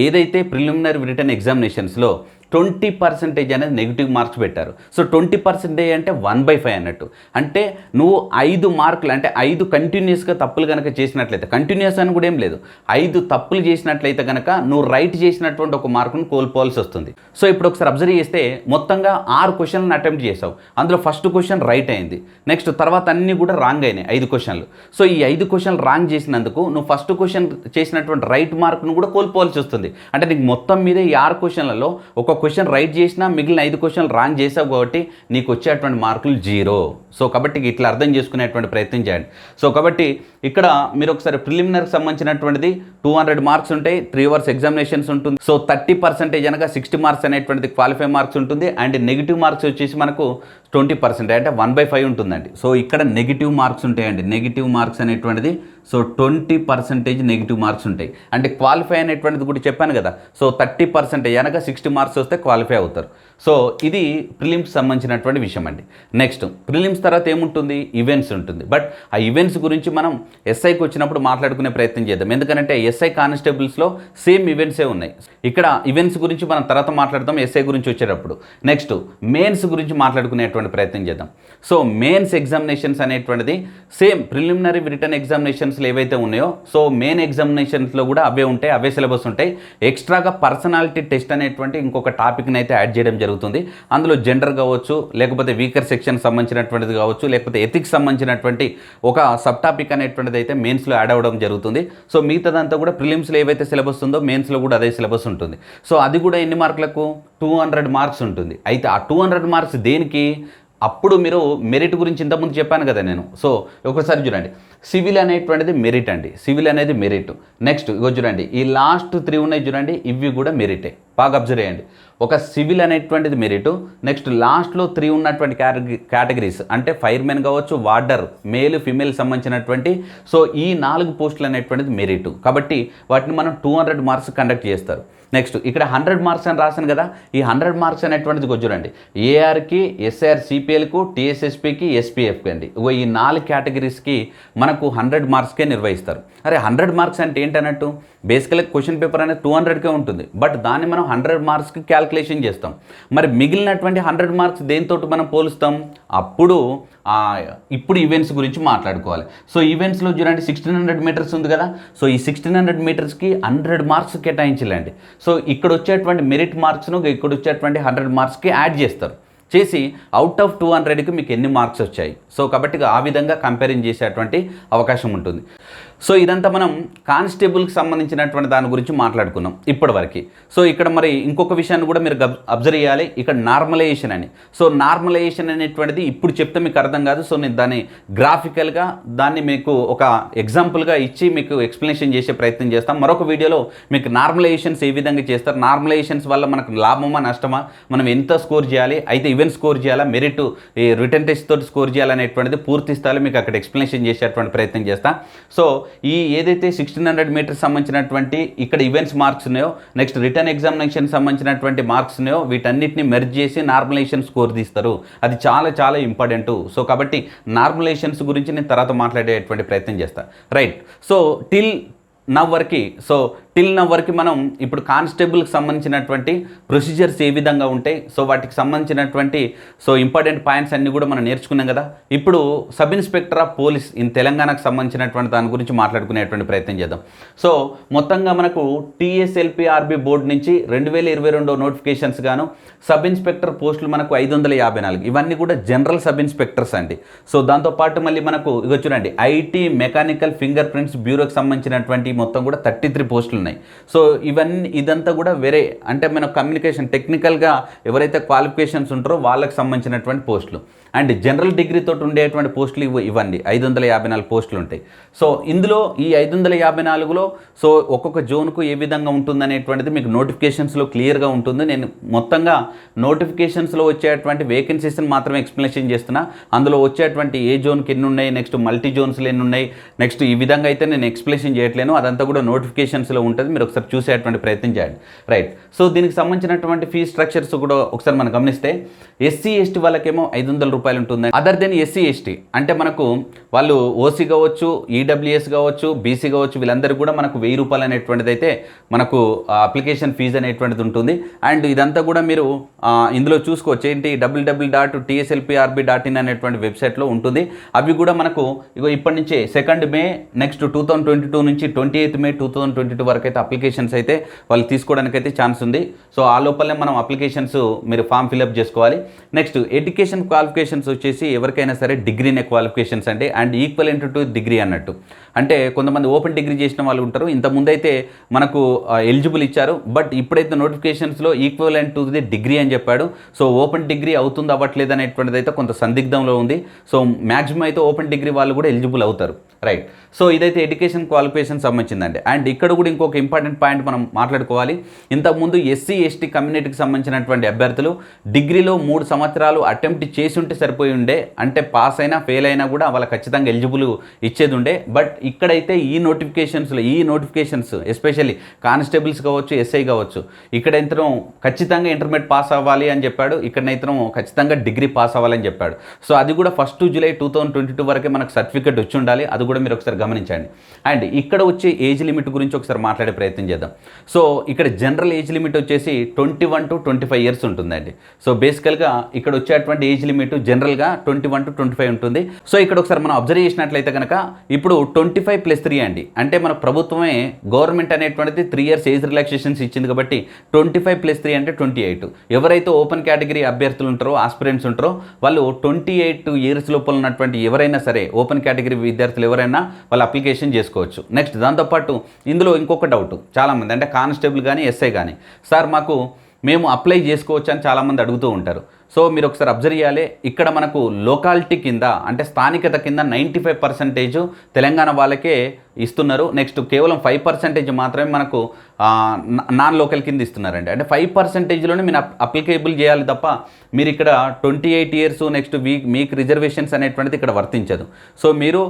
ఏదైతే ప్రిలిమినరీ రిటన్ ఎగ్జామినేషన్స్లో 20% అనేది నెగిటివ్ మార్క్స్ పెట్టారు. సో 20% అంటే 1/5 అన్నట్టు. అంటే నువ్వు 5 మార్కులు అంటే 5 కంటిన్యూస్గా తప్పులు కనుక చేసినట్లయితే, కంటిన్యూస్ అని కూడా ఏం లేదు, 5 తప్పులు చేసినట్లయితే కనుక నువ్వు రైట్ చేసినటువంటి ఒక మార్కును కోల్పోవాల్సి వస్తుంది. సో ఇప్పుడు ఒకసారి అబ్జర్వ్ చేస్తే మొత్తంగా 6 క్వశ్చన్లను అటెంప్ట్ చేసావు. అందులో ఫస్ట్ క్వశ్చన్ రైట్ అయింది, నెక్స్ట్ తర్వాత అన్నీ కూడా రాంగ్ అయినాయి 5 క్వశ్చన్లు. సో ఈ 5 క్వశ్చన్లు రాంగ్ చేసినందుకు నువ్వు ఫస్ట్ క్వశ్చన్ చేసినటువంటి రైట్ మార్క్ను కూడా కోల్పోవాల్సి వస్తుంది. అంటే నీకు మొత్తం మీద ఈ 6 క్వశ్చన్లలో ఒక క్వశ్చన్ రైట్ చేసినా మిగిలిన 5 క్వశ్చన్లు రాంగ్ చేసావు కాబట్టి నీకు వచ్చేటువంటి మార్కులు 0. సో కాబట్టి ఇట్లా అర్థం చేసుకునేటువంటి ప్రయత్నం చేయండి. సో కాబట్టి ఇక్కడ మీరు ఒకసారి ప్రిలిమినరీకి సంబంధించినటువంటిది 200 మార్క్స్ ఉంటాయి, 3 అవర్స్ ఎగ్జామినేషన్స్ ఉంటుంది. సో 30% అనగా 60 మార్క్స్ అనేటువంటిది క్వాలిఫై మార్క్స్ ఉంటుంది. అండ్ నెగిటివ్ మార్క్స్ వచ్చేసి మనకు 20% అంటే 1/5 ఉంటుందండి. సో ఇక్కడ నెగిటివ్ మార్క్స్ ఉంటాయండి. నెగిటివ్ మార్క్స్ అనేటువంటిది సో 20% నెగిటివ్ మార్క్స్ ఉంటాయి. అంటే క్వాలిఫై అనేటువంటిది కూడా చెప్పాను కదా. సో 30% అనగా 60 మార్క్స్ వస్తే క్వాలిఫై అవుతారు. సో ఇది ప్రిలిమ్స్ సంబంధించినటువంటి విషయం అండి. నెక్స్ట్ ప్రిలిమ్స్ తర్వాత ఏముంటుంది, ఈవెంట్స్ ఉంటుంది. బట్ ఆ ఈవెంట్స్ గురించి మనం ఎస్ఐకి వచ్చినప్పుడు మాట్లాడుకునే ప్రయత్నం చేద్దాం. ఎందుకంటే ఎస్ఐ కానిస్టేబుల్స్లో సేమ్ ఈవెంట్సే ఉన్నాయి. ఇక్కడ ఈవెంట్స్ గురించి మనం తర్వాత మాట్లాడతాం ఎస్ఐ గురించి వచ్చేటప్పుడు. నెక్స్ట్ మెయిన్స్ గురించి మాట్లాడుకునేటువంటి ప్రయత్నం చేద్దాం. సో మెయిన్స్ ఎగ్జామినేషన్స్ అనేటువంటిది సేమ్ ప్రిలిమినరీ రిటర్న్ ఎగ్జామినేషన్స్లో ఏవైతే ఉన్నాయో సో మెయిన్ ఎగ్జామినేషన్స్లో కూడా అవే ఉంటాయి, అవే సిలబస్ ఉంటాయి. ఎక్స్ట్రాగా పర్సనాలిటీ టెస్ట్ అనేటువంటి ఇంకొక టాపిక్ని అయితే యాడ్ చేయడం జరుగుతుంది. అందులో జెండర్ కావచ్చు, లేకపోతే వీకర్ సెక్షన్ సంబంధించినటువంటిది కావచ్చు, లేకపోతే ఎథిక్స్ సంబంధించినటువంటి ఒక సబ్ టాపిక్ అనేటువంటిది అయితే మెయిన్స్లో యాడ్ అవ్వడం జరుగుతుంది. సో మిగతాదంతా కూడా ప్రిలిమ్స్లో ఏవైతే సిలబస్ ఉందో మెయిన్స్లో కూడా అదే సిలబస్ ఉంటుంది. సో అది కూడా ఎన్ని మార్కులకు 200 మార్క్స్ ఉంటుంది. అయితే ఆ 200 మార్క్స్ దేనికి, అప్పుడు మీరు మెరిట్ గురించి ఇంతకుముందు చెప్పాను కదా నేను. సో ఒకసారి చూడండి, సివిల్ అనేటువంటిది మెరిట్ అండి, సివిల్ అనేది మెరిట్. నెక్స్ట్ ఇగో చూడండి, ఈ లాస్ట్ 3 ఉన్నాయి చూడండి, ఇవి కూడా మెరిటే. బాగా అబ్జర్వ్ చేయండి. ఒక సివిల్ అనేటువంటిది మెరిట్, నెక్స్ట్ లాస్ట్లో 3 ఉన్నటువంటి కేటగిరీస్ అంటే ఫైర్మెన్ కావచ్చు, వార్డర్, మేల్ ఫిమేల్ సంబంధించినటువంటి సో ఈ 4 పోస్టులు అనేటువంటిది మెరిట్. కాబట్టి వాటిని మనం 200 మార్క్స్ కండక్ట్ చేస్తారు. నెక్స్ట్ ఇక్కడ 100 మార్క్స్ అని రాశాను కదా, ఈ 100 మార్క్స్ అనేటువంటిది చూడండి, ఏఆర్కి, ఎస్ఆర్ సిపిఎల్కు, టీఎస్ఎస్పికి, ఎస్పీఎఫ్కి అండి. ఈ 4 కేటగిరీస్కి మనకు 100 మార్క్స్కే నిర్వహిస్తారు. అరే 100 మార్క్స్ అంటే ఏంటన్నట్టు, బేసికల్గా క్వశ్చన్ పేపర్ అనేది 200కే ఉంటుంది. బట్ దాన్ని మనం 100 మార్క్స్కి క్యాల్కులేషన్ చేస్తాం. మరి మిగిలినటువంటి 100 మార్క్స్ దేంతో మనం పోలుస్తాం, అప్పుడు ఇప్పుడు ఈవెంట్స్ గురించి మాట్లాడుకోవాలి. సో ఈవెంట్స్లో చూడండి 1600 మీటర్స్ ఉంది కదా. సో ఈ 1600 మీటర్స్కి 100 మార్క్స్ కేటాయించాలండి. సో ఇక్కడ వచ్చేటువంటి మెరిట్ మార్క్స్ను ఇక్కడ వచ్చేటువంటి 100 మార్క్స్కి యాడ్ చేస్తారు. చేసి అవుట్ ఆఫ్ 200కి మీకు ఎన్ని మార్క్స్ వచ్చాయి. సో కాబట్టి ఆ విధంగా కంపేరింగ్ చేసేటువంటి అవకాశం ఉంటుంది. సో ఇదంతా మనం కానిస్టేబుల్కి సంబంధించినటువంటి దాని గురించి మాట్లాడుకున్నాం ఇప్పటివరకు. సో ఇక్కడ మరి ఇంకొక విషయాన్ని కూడా మీరు అబ్జర్వ్ చేయాలి, ఇక్కడ నార్మలైజేషన్ అని. సో నార్మలైజేషన్ అనేటువంటిది ఇప్పుడు చెప్తే మీకు అర్థం కాదు. సో నేను దాన్ని గ్రాఫికల్గా దాన్ని మీకు ఒక ఎగ్జాంపుల్గా ఇచ్చి మీకు ఎక్స్ప్లెనేషన్ చేసే ప్రయత్నం చేస్తాం. మరొక వీడియోలో మీకు నార్మలైజేషన్స్ ఏ విధంగా చేస్తారు, నార్మలైజేషన్స్ వల్ల మనకు లాభమా నష్టమా, మనం ఎంత స్కోర్ చేయాలి, అయితే ఈవెంట్ స్కోర్ చేయాలా, మెరిట్ ఈ రిటర్న్ టెస్ట్ తోటి స్కోర్ చేయాలనేటువంటిది పూర్తి స్థాయిలో మీకు అక్కడ ఎక్స్ప్లెనేషన్ చేసేటువంటి ప్రయత్నం చేస్తాం. సో ఈ ఏదైతే 1600 మీటర్స్ సంబంధించినటువంటి ఇక్కడ ఈవెంట్స్ మార్క్స్ ఉన్నాయో, నెక్స్ట్ రిటర్న్ ఎగ్జామినేషన్ సంబంధించినటువంటి మార్క్స్ ఉన్నాయో, వీటన్నిటిని మెర్జ్ చేసి నార్మలైజేషన్ స్కోర్ తీస్తారు. అది చాలా చాలా ఇంపార్టెంట్. సో కాబట్టి నార్మలైజేషన్స్ గురించి నేను తర్వాత మాట్లాడేటువంటి ప్రయత్నం చేస్తాను. రైట్. సో టిల్ నవ్ వరకు మనం ఇప్పుడు కానిస్టేబుల్కి సంబంధించినటువంటి ప్రొసీజర్స్ ఏ విధంగా ఉంటాయి, సో వాటికి సంబంధించినటువంటి సో ఇంపార్టెంట్ పాయింట్స్ అన్నీ కూడా మనం నేర్చుకున్నాం కదా. ఇప్పుడు sub inspector of police in తెలంగాణకు సంబంధించినటువంటి దాని గురించి మాట్లాడుకునేటువంటి ప్రయత్నం చేద్దాం. సో మొత్తంగా మనకు టీఎస్ఎల్పిఆర్బి బోర్డు నుంచి 2022 నోటిఫికేషన్స్ గాను సబ్ ఇన్స్పెక్టర్ పోస్టులు మనకు 554. ఇవన్నీ కూడా జనరల్ సబ్ ఇన్స్పెక్టర్స్ అండి. సో దాంతోపాటు మళ్ళీ మనకు ఇక చూడండి ఐటీ, మెకానికల్, ఫింగర్ ప్రింట్స్ బ్యూరోకి సంబంధించినటువంటి మొత్తం కూడా 33 పోస్టులు ఉన్నాయి. సో ఇదంతా కూడా వేరే అంటే మన కమ్యూనికేషన్ టెక్నికల్గా ఎవరైతే క్వాలిఫికేషన్స్ ఉంటారో వాళ్ళకి సంబంధించినటువంటి పోస్టులు. అండ్ జనరల్ డిగ్రీతో ఉండేటువంటి పోస్టులు ఇవ్వండి 554 పోస్టులు ఉంటాయి. సో ఇందులో ఈ 554లో సో ఒక్కొక్క జోన్కు ఏ విధంగా ఉంటుందనేటువంటిది మీకు నోటిఫికేషన్స్లో క్లియర్గా ఉంటుంది. నేను మొత్తంగా నోటిఫికేషన్స్లో వచ్చేటువంటి వేకెన్సీస్ని మాత్రమే ఎక్స్ప్లెనేషన్ చేస్తున్నా. అందులో వచ్చేటువంటి ఏ జోన్కి ఎన్ని ఉన్నాయి, నెక్స్ట్ మల్టీ జోన్స్లో ఎన్ని ఉన్నాయి, నెక్స్ట్ ఈ విధంగా అయితే నేను ఎక్స్ప్లెనేషన్ చేయట్లేను. అదంతా కూడా నోటిఫికేషన్స్లో ఉంటుంది, మీరు ఒకసారి చూసేటువంటి ప్రయత్నం చేయండి. రైట్. సో దీనికి సంబంధించినటువంటి ఫీ స్ట్రక్చర్స్ కూడా ఒకసారి మనం గమనిస్తే ఎస్సీ ఎస్టీ వాళ్ళకేమో 500 రూపాయలు ఉంటుంది. అదర్ దెన్ ఎస్సీ ఎస్టీ అంటే మనకు వాళ్ళు ఓసీ కావచ్చు, ఈడబ్ల్యూఎస్ కావచ్చు, బీసీ కావచ్చు, వీళ్ళందరూ కూడా మనకు 1000 రూపాయలు అనేటువంటిది అయితే మనకు అప్లికేషన్ ఫీజు అనేటువంటిది ఉంటుంది. అండ్ ఇదంతా కూడా మీరు ఇందులో చూసుకోవచ్చు. ఏంటి www.tslprb.in అనేటువంటి వెబ్సైట్లో ఉంటుంది. అవి కూడా మనకు ఇప్పటి నుంచే 2 మే నెక్స్ట్ 2022 నుంచి 28 మే 2022 వరకు అయితే అప్లికేషన్స్ అయితే వాళ్ళు తీసుకోవడానికి అయితే ఛాన్స్ ఉంది. సో ఆ లోపలనే మనం అప్లికేషన్స్ మీరు ఫామ్ ఫిల్అప్ చేసుకోవాలి. నెక్స్ట్ ఎడ్యుకేషన్ క్వాలిఫికేషన్స్ వచ్చేసి ఎవరికైనా సరే డిగ్రీనే క్వాలిఫికేషన్స్ అంటే అండ్ ఈక్వలెంట్ టు డిగ్రీ అన్నట్టు. అంటే కొంతమంది ఓపెన్ డిగ్రీ చేసిన వాళ్ళు ఉంటారు. ఇంతకుముందైతే మనకు ఎలిజిబుల్ ఇచ్చారు, బట్ ఇప్పుడైతే నోటిఫికేషన్స్లో ఈక్వలెంట్ టు ది డిగ్రీ అని చెప్పాడు. సో ఓపెన్ డిగ్రీ అవుతుంది అవ్వట్లేదు అనేటువంటిది అయితే కొంత సందిగ్ధంలో ఉంది. సో మ్యాక్సిమం అయితే ఓపెన్ డిగ్రీ వాళ్ళు కూడా ఎలిజిబుల్ అవుతారు. రైట్. సో ఇదైతే ఎడ్యుకేషన్ క్వాలిఫికేషన్ సంబంధించిందండి. అండ్ ఇక్కడ కూడా ఇంకొక ఇంపార్టెంట్ పాయింట్ మనం మాట్లాడుకోవాలి. ఇంతకుముందు ఎస్సీ ఎస్టీ కమ్యూనిటీకి సంబంధించినటువంటి అభ్యర్థులు డిగ్రీలో 3 సంవత్సరాలు అటెంప్ట్ చేసి ఉంటే సరిపోయి ఉండే, అంటే పాస్ అయినా ఫెయిల్ అయినా కూడా వాళ్ళకి ఖచ్చితంగా ఎలిజిబుల్ ఇచ్చేది ఉండే. బట్ ఇక్కడైతే ఈ నోటిఫికేషన్స్ ఎస్పెషల్లీ కానిస్టేబుల్స్ కావచ్చు, ఎస్ఐ కావచ్చు, ఇక్కడైతే ఖచ్చితంగా ఇంటర్మీడియట్ పాస్ అవ్వాలి అని చెప్పాడు. ఇక్కడైతే ఖచ్చితంగా డిగ్రీ పాస్ అవ్వాలని చెప్పాడు. సో అది కూడా 1 జూలై 2022 వరకే మనకు సర్టిఫికేట్ వచ్చి ఉండాలి. అది కూడా మీరు ఒకసారి గమనించండి. అండ్ ఇక్కడ వచ్చే ఏజ్ లిమిట్ గురించి ఒకసారి మాట్లాడే ప్రయత్నం చేద్దాం. సో ఇక్కడ జనరల్ ఏజ్ లిమిట్ వచ్చేసి 21 to 25 ఇయర్స్ ఉంటుందండి. సో బేసికల్గా ఇక్కడ వచ్చేటువంటి ఏజ్ లిమిట్ జనరల్గా 21 to 25 ఉంటుంది. సో ఇక్కడ ఒకసారి మనం అబ్జర్వ్ చేసినట్లయితే కనుక ఇప్పుడు 25+3 అండి. అంటే మన ప్రభుత్వమే గవర్నమెంట్ అనేటువంటిది 3 years ఏజ్ రిలాక్సేషన్స్ ఇచ్చింది కాబట్టి 25+3 అంటే 28. ఎవరైతే ఓపెన్ కేటగిరీ అభ్యర్థులు ఉంటారో, ఆస్పిరెంట్స్ ఉంటారో వాళ్ళు 28 years లోపల ఉన్నటువంటి ఎవరైనా సరే ఓపెన్ కేటగిరీ విద్యార్థులు ఎవరైనా వాళ్ళు అప్లికేషన్ చేసుకోవచ్చు. నెక్స్ట్ దాంతోపాటు ఇందులో ఇంకొక డౌట్ చాలామంది, అంటే కానిస్టేబుల్ కానీ ఎస్ఐ కానీ, సార్ మాకు మేము అప్లై చేసుకోవచ్చు అని చాలామంది అడుగుతూ ఉంటారు. సో మీరు ఒకసారి అబ్జర్వ్ చేయాలి. ఇక్కడ మనకు లోకాలిటీ కింద అంటే స్థానికత కింద 95% తెలంగాణ వాళ్ళకే ఇస్తున్నారు. నెక్స్ట్ కేవలం 5% మాత్రమే మనకు నాన్ లోకల్ కింద ఇస్తున్నారండి. అంటే 5%లోనే మీరు అప్లికేబుల్ చేయాలి తప్ప మీరు ఇక్కడ 28 years నెక్స్ట్ మీకు రిజర్వేషన్స్ అనేటువంటిది ఇక్కడ వర్తించదు. సో మీరు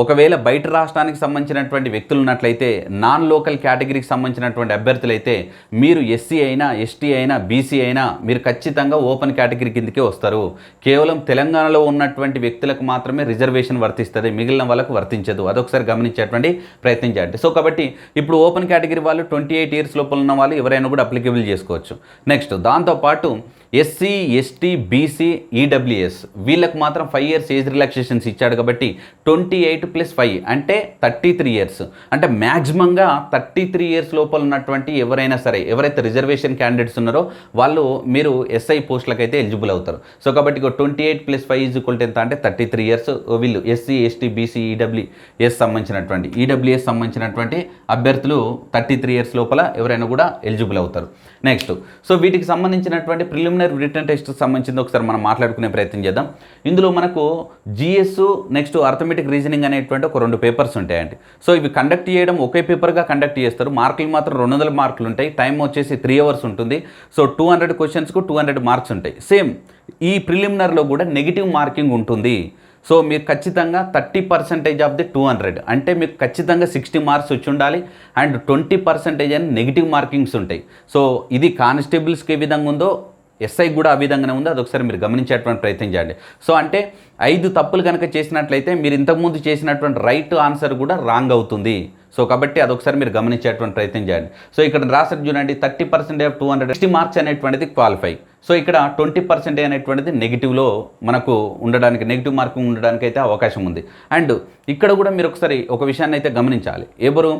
ఒకవేళ బయట రాష్ట్రానికి సంబంధించినటువంటి వ్యక్తులు ఉన్నట్లయితే, నాన్ లోకల్ కేటగిరీకి సంబంధించినటువంటి అభ్యర్థులైతే మీరు ఎస్సీ అయినా, ఎస్టీ అయినా, బీసీ అయినా మీరు ఖచ్చితంగా ఓపెన్ కేటగిరీ కిందకే వస్తారు. కేవలం తెలంగాణలో ఉన్నటువంటి వ్యక్తులకు మాత్రమే రిజర్వేషన్ వర్తిస్తుంది, మిగిలిన వాళ్ళకు వర్తించదు. అదొకసారి గమనించేటువంటి ప్రయత్నం చేయండి. సో కాబట్టి ఇప్పుడు ఓపెన్ కేటగిరీ వాళ్ళు 28 years లోపల ఉన్న వాళ్ళు ఎవరైనా కూడా అప్లికేబుల్ చేసుకోవచ్చు. నెక్స్ట్ దాంతోపాటు ఎస్సీ, ఎస్టీ, బీసీ, ఈడబ్ల్యూఎస్ వీళ్ళకి మాత్రం 5 years ఏజ్ రిలాక్సేషన్స్ ఇచ్చాడు కాబట్టి 28+5 అంటే 33 years. అంటే మ్యాక్సిమంగా 33 years లోపల ఉన్నటువంటి ఎవరైనా సరే, ఎవరైతే రిజర్వేషన్ క్యాండిడేట్స్ ఉన్నారో వాళ్ళు మీరు ఎస్ఐ పోస్టులకు అయితే ఎలిజిబుల్ అవుతారు. సో కాబట్టి 28+5 ఎంత అంటే 33 years. వీళ్ళు ఎస్సీ, ఎస్టీ, బీసీ, ఈడబ్ల్యూఎస్ సంబంధించినటువంటి అభ్యర్థులు 33 years లోపల ఎవరైనా కూడా ఎలిజిబుల్ అవుతారు. నెక్స్ట్ సో వీటికి సంబంధించినటువంటి ప్రిలిమినరీ రిటన్ టెస్ట్ సంబంధించింది ఒకసారి మనం మాట్లాడుకునే ప్రయత్నం చేద్దాం. ఇందులో మనకు జిఎస్ నెక్స్ట్ అర్థమెటిక్ రీజనింగ్ అనేటువంటి ఒక 2 పేపర్స్ ఉంటాయండి. సో ఇవి కండక్ట్ చేయడం ఒకే పేపర్గా కండక్ట్ చేస్తారు. మార్కులు మాత్రం 200 మార్కులు ఉంటాయి. టైం వచ్చేసి 3 hours ఉంటుంది. సో 200 క్వశ్చన్స్కు 200 మార్క్స్ ఉంటాయి. సేమ్ ఈ ప్రిలిమినరీలో కూడా నెగిటివ్ మార్కింగ్ ఉంటుంది. సో మీరు ఖచ్చితంగా 30% ఆఫ్ ది 200 అంటే మీకు ఖచ్చితంగా 60 మార్క్స్ వచ్చి ఉండాలి. అండ్ 20% అని నెగిటివ్ మార్కింగ్స్ ఉంటాయి. సో ఇది కానిస్టేబుల్స్కి ఏ విధంగా ఉందో ఎస్ఐ కూడా ఆ విధంగానే ఉందో అదొకసారి మీరు గమనించేటువంటి ప్రయత్నం చేయండి. సో అంటే 5 తప్పులు కనుక చేసినట్లయితే మీరు ఇంతకుముందు చేసినటువంటి రైట్ ఆన్సర్ కూడా రాంగ్ అవుతుంది. సో కాబట్టి అదొకసారి మీరు గమనించేటువంటి ప్రయత్నం చేయండి. సో ఇక్కడ రాసారు చూడండి 30% ఆఫ్ 260 మార్క్స్ అనేటువంటిది క్వాలిఫై. సో ఇక్కడ 20% అనేటువంటిది నెగిటివ్లో మనకు ఉండడానికి, నెగిటివ్ మార్కింగ్ ఉండడానికి అయితే అవకాశం ఉంది. అండ్ ఇక్కడ కూడా మీరు ఒకసారి ఒక విషయాన్ని అయితే గమనించాలి. ఎవరు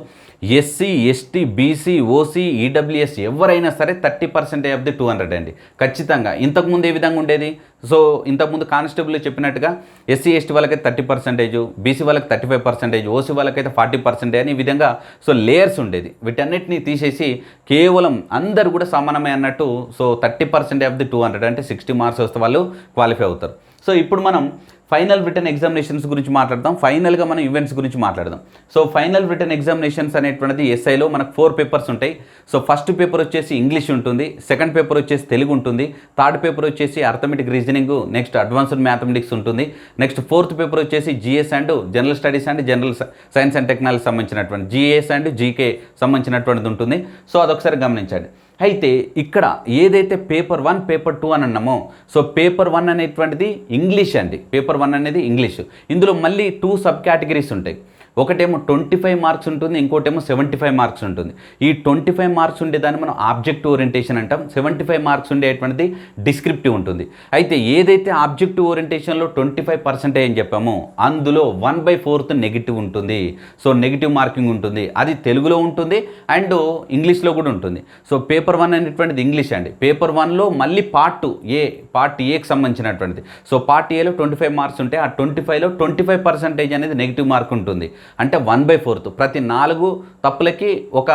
SC, ST, BC, OC, EWS ఎవరైనా సరే 30% ఆఫ్ ది 200 అండి ఖచ్చితంగా. ఇంతకుముందు ఏ విధంగా ఉండేది? సో ఇంతకుముందు కానిస్టేబుల్ చెప్పినట్టుగా ఎస్సీ, ఎస్టీ వాళ్ళకైతే 30%, బీసీ వాళ్ళకి 35%, ఓసీ వాళ్ళకైతే 40% అని ఈ విధంగా సో లేయర్స్ ఉండేది. వీటన్నిటిని తీసేసి కేవలం అందరు కూడా సమానమే అన్నట్టు సో 30% ఆఫ్ ది 200 అంటే 60 మార్క్స్ వస్తే వాళ్ళు క్వాలిఫై అవుతారు. సో ఇప్పుడు మనం ఫైనల్ రిటర్న్ ఎగ్జామినేషన్స్ గురించి మాట్లాడదాం. ఫైనల్గా మనం ఈవెంట్స్ గురించి మాట్లాడదాం. సో ఫైనల్ రిటర్న్ ఎగ్జామినేషన్స్ అనేటువంటిది ఎస్ఐలో మనకు 4 పేపర్స్ ఉంటాయి. సో ఫస్ట్ పేపర్ వచ్చేసి ఇంగ్లీష్ ఉంటుంది, సెకండ్ పేపర్ వచ్చేసి తెలుగు ఉంటుంది, థర్డ్ పేపర్ వచ్చేసి arithmetic reasoning, next advanced mathematics ఉంటుంది, నెక్స్ట్ ఫోర్త్ పేపర్ వచ్చేసి GS and general studies and general science and technology సంబంధించినటువంటి జిఎస్ అండ్ జీకే సంబంధించినటువంటిది ఉంటుంది. సో అదొకసారి గమనించండి. అయితే ఇక్కడ ఏదైతే పేపర్ 1 పేపర్ 2 అని అన్నామో, సో పేపర్ 1 అనేటువంటిది ఇంగ్లీష్ అండి. పేపర్ 1 అనేది ఇంగ్లీష్. ఇందులో మళ్ళీ 2 సబ్ కేటగిరీస్ ఉంటాయి. ఒకటేమో 25 మార్క్స్ ఉంటుంది, ఇంకోటేమో 75 మార్క్స్ ఉంటుంది. ఈ 25 మార్క్స్ ఉండేదాన్ని మనం ఆబ్జెక్టివ్ ఓరియంటేషన్ అంటాం. 75 మార్క్స్ ఉండేటువంటిది డిస్క్రిప్టివ్ ఉంటుంది. అయితే ఏదైతే ఆబ్జెక్టివ్ ఓరియంటేషన్లో 25% అని చెప్పామో అందులో 1/4 నెగిటివ్ ఉంటుంది. సో నెగిటివ్ మార్కింగ్ ఉంటుంది. అది తెలుగులో ఉంటుంది అండ్ ఇంగ్లీష్లో కూడా ఉంటుంది. సో పేపర్ 1 అనేటువంటిది ఇంగ్లీష్ అండి. పేపర్ 1లో మళ్ళీ పార్ట్ ఏకి సంబంధించినటువంటిది. సో పార్ట్ ఏలో 25 మార్క్స్ ఉంటే ఆ 25లో 25% అనేది నెగిటివ్ మార్క్ ఉంటుంది. అంటే 1/4. ప్రతి 4 తప్పులకి ఒక